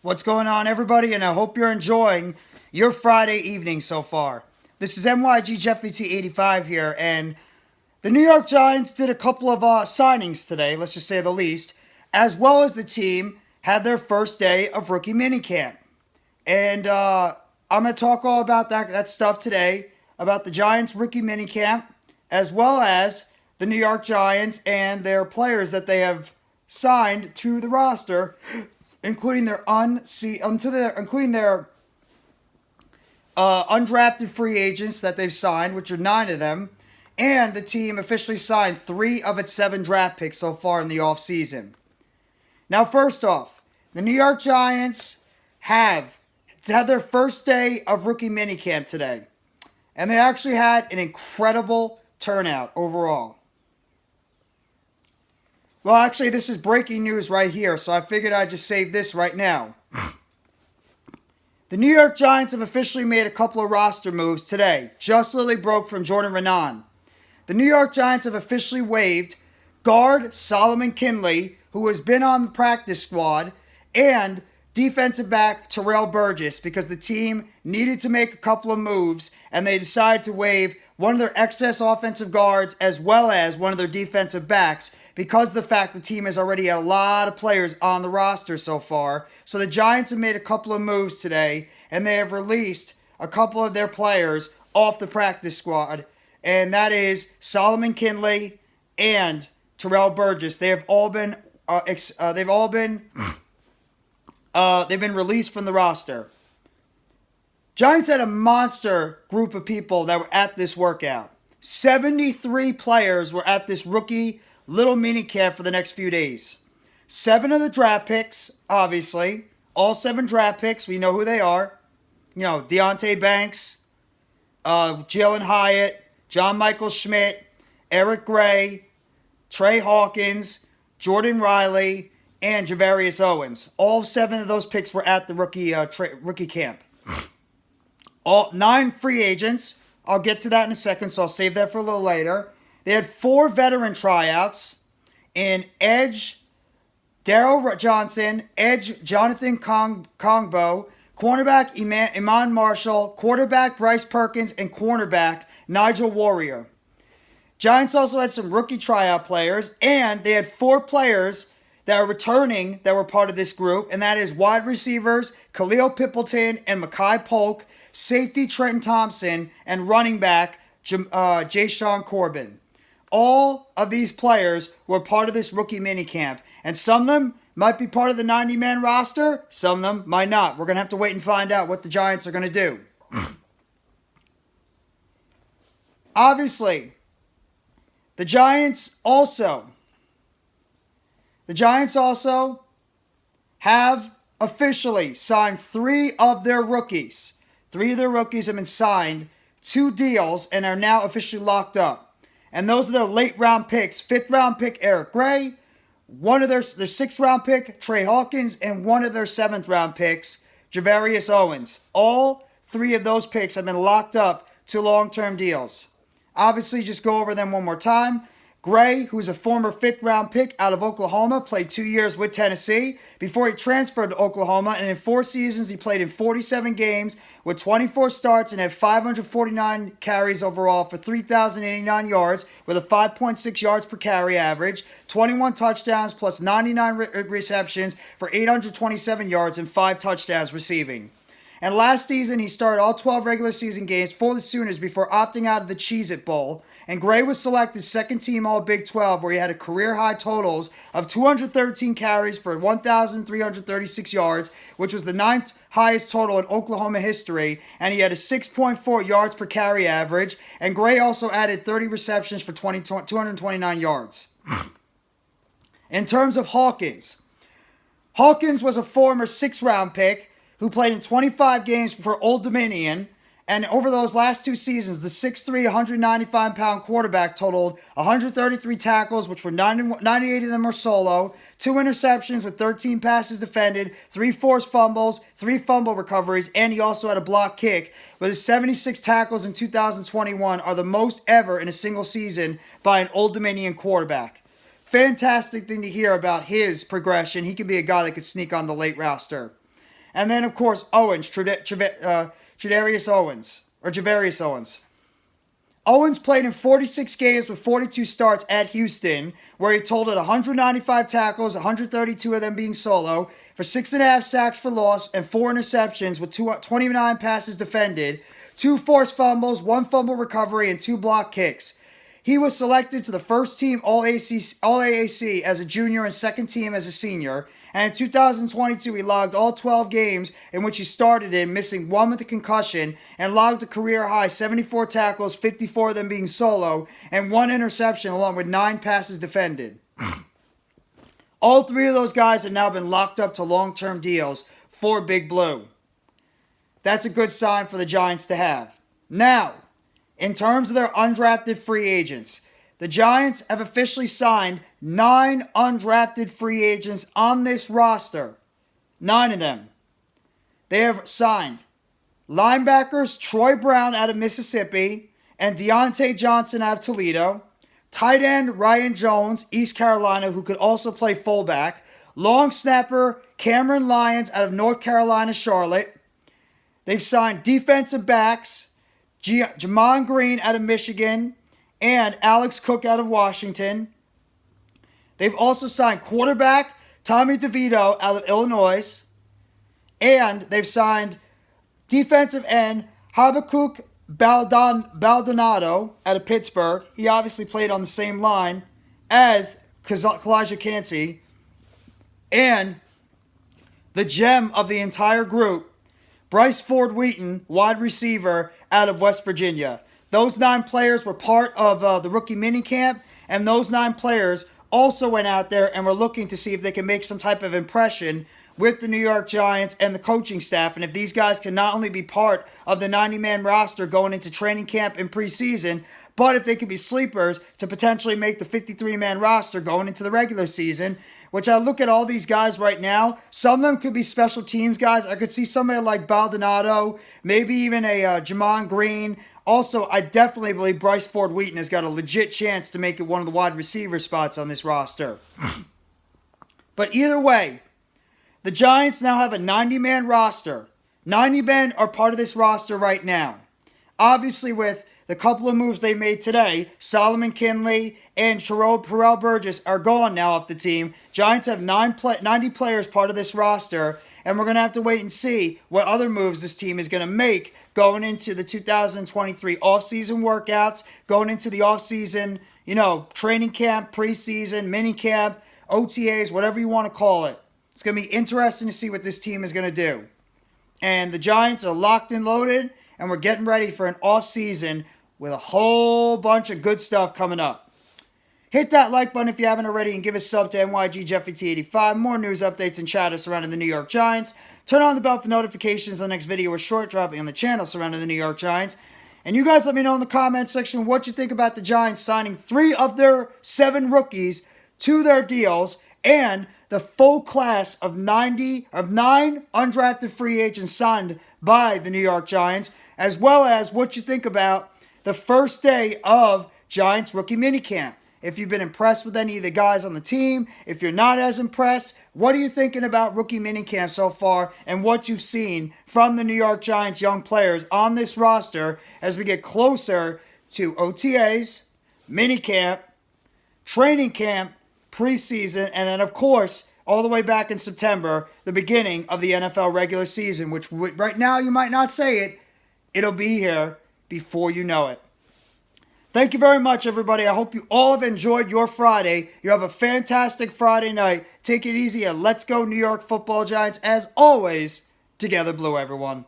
What's going on, everybody? And I hope you're enjoying your Friday evening so far. This is NYGGFBT85 here, and the New York Giants did a couple of signings today, let's just say the least, as well as the team had their first day of rookie minicamp. And I'm going to talk all about that stuff today, about the Giants rookie minicamp, as well as the New York Giants and their players that they have signed to the roster, including their undrafted free agents that they've signed, which are 9 of them, and the team officially signed 3 of its 7 draft picks so far in the offseason. Now, first off, the New York Giants have had their first day of rookie minicamp today, and they actually had an incredible turnout overall. Well, actually, this is breaking news right here, so I figured I'd just save this right now. The New York Giants have officially made a couple of roster moves today. Just literally broke from Jordan Renan. The New York Giants have officially waived guard Solomon Kinley, who has been on the practice squad, and defensive back Terrell Burgess, because the team needed to make a couple of moves, and they decided to waive one of their excess offensive guards as well as one of their defensive backs, because of the fact the team has already had a lot of players on the roster so far. So the Giants have made a couple of moves today, and they have released a couple of their players off the practice squad, and that is Solomon Kinley and Terrell Burgess. They have all been they've been released from the roster. Giants had a monster group of people that were at this workout. 73 players were at this rookie little mini camp for the next few days. 7 of the draft picks, obviously. All 7 draft picks, we know who they are. You know, Deontae Banks, Jalen Hyatt, John Michael Schmidt, Eric Gray, Tre Hawkins, Jordan Riley, and Gervarrius Owens. All 7 of those picks were at the rookie camp. All 9 free agents. I'll get to that in a second, so I'll save that for a little later. They had 4 veteran tryouts in edge Daryl Johnson, edge Jonathan Kongbo, cornerback Iman Marshall, quarterback Bryce Perkins, and cornerback Nigel Warrior. Giants also had some rookie tryout players, and they had 4 players that are returning that were part of this group, and that is wide receivers Khalil Pippleton and Mekhi Polk, safety Trenton Thompson, and running back Jashawn Corbin. All of these players were part of this rookie minicamp, and some of them might be part of the 90-man roster, some of them might not. We're going to have to wait and find out what the Giants are going to do. Obviously, the Giants also have officially signed 3 of their rookies. 3 of their rookies have been signed 2 deals and are now officially locked up. And those are their late round picks. 5th round pick Eric Gray, one of their 6th round pick Tre Hawkins, and one of their 7th round picks Gervarrius Owens. All 3 of those picks have been locked up to long-term deals. Obviously, just go over them one more time. Gray, who's a former 5th round pick out of Oklahoma, played 2 years with Tennessee before he transferred to Oklahoma, and in 4 seasons he played in 47 games with 24 starts and had 549 carries overall for 3,089 yards with a 5.6 yards per carry average, 21 touchdowns plus 99 receptions for 827 yards and 5 touchdowns receiving. And last season, he started all 12 regular season games for the Sooners before opting out of the Cheez-It Bowl. And Gray was selected second team All-Big 12, where he had a career-high totals of 213 carries for 1,336 yards, which was the 9th highest total in Oklahoma history. And he had a 6.4 yards per carry average. And Gray also added 30 receptions for 229 yards. In terms of Hawkins, Hawkins was a former 6th round pick who played in 25 games for Old Dominion, and over those last 2 seasons, the 6'3", 195-pound quarterback totaled 133 tackles, which were 98 of them were solo, 2 interceptions with 13 passes defended, 3 forced fumbles, 3 fumble recoveries, and he also had a block kick, with his 76 tackles in 2021 are the most ever in a single season by an Old Dominion quarterback. Fantastic thing to hear about his progression. He could be a guy that could sneak on the late roster. And then, of course, Owens, Gervarrius Owens, or Gervarrius Owens. Owens played in 46 games with 42 starts at Houston, where he totaled 195 tackles, 132 of them being solo, for 6.5 sacks for loss and 4 interceptions with 29 passes defended, 2 forced fumbles, 1 fumble recovery, and 2 block kicks. He was selected to the first team All-AAC as a junior and second team as a senior. And in 2022, he logged all 12 games in which he started in, missing 1 with a concussion, and logged a career-high 74 tackles, 54 of them being solo, and 1 interception along with 9 passes defended. All 3 of those guys have now been locked up to long-term deals for Big Blue. That's a good sign for the Giants to have. Now, in terms of their undrafted free agents, the Giants have officially signed 9 undrafted free agents on this roster. 9 of them. They have signed linebackers Troy Brown out of Mississippi and Deontay Johnson out of Toledo. Tight end Ryan Jones, East Carolina, who could also play fullback. Long snapper Cameron Lyons out of North Carolina, Charlotte. They've signed defensive backs Gemon Green out of Michigan and Alex Cook out of Washington. They've also signed quarterback Tommy DeVito out of Illinois. And they've signed defensive end Habakukk Baldonado out of Pittsburgh. He obviously played on the same line as Kalijah Kancey. And the gem of the entire group, Bryce Ford Wheaton, wide receiver out of West Virginia. Those 9 players were part of the rookie minicamp, and those 9 players also went out there and were looking to see if they can make some type of impression with the New York Giants and the coaching staff, and if these guys can not only be part of the 90-man roster going into training camp and preseason, but if they could be sleepers to potentially make the 53-man roster going into the regular season. Which I look at all these guys right now, some of them could be special teams guys. I could see somebody like Baldonado, maybe even a Gemon Green. Also, I definitely believe Bryce Ford Wheaton has got a legit chance to make it one of the wide receiver spots on this roster. But either way, the Giants now have a 90-man roster. 90 men are part of this roster right now. Obviously, with the couple of moves they made today, Solomon Kinley and Terrell Burgess are gone now off the team. Giants have 90 players part of this roster, and we're going to have to wait and see what other moves this team is going to make going into the 2023 offseason workouts, going into the offseason, training camp, preseason, minicamp, OTAs, whatever you want to call it. It's going to be interesting to see what this team is going to do. And the Giants are locked and loaded, and we're getting ready for an offseason with a whole bunch of good stuff coming up. Hit that like button if you haven't already and give a sub to NYGJeffyT85. More news updates and chatter surrounding the New York Giants. Turn on the bell for notifications on the next video or short dropping on the channel surrounding the New York Giants. And you guys let me know in the comment section what you think about the Giants signing 3 of their 7 rookies to their deals and the full class of 9 undrafted free agents signed by the New York Giants, as well as what you think about the first day of Giants rookie minicamp. If you've been impressed with any of the guys on the team, if you're not as impressed, what are you thinking about rookie minicamp so far and what you've seen from the New York Giants young players on this roster as we get closer to OTAs, minicamp, training camp, preseason, and then, of course, all the way back in September, the beginning of the NFL regular season, which right now you might not say it, it'll be here before you know it. Thank you very much, everybody. I hope you all have enjoyed your Friday. You have a fantastic Friday night. Take it easy and let's go New York Football Giants. As always, together blue, everyone.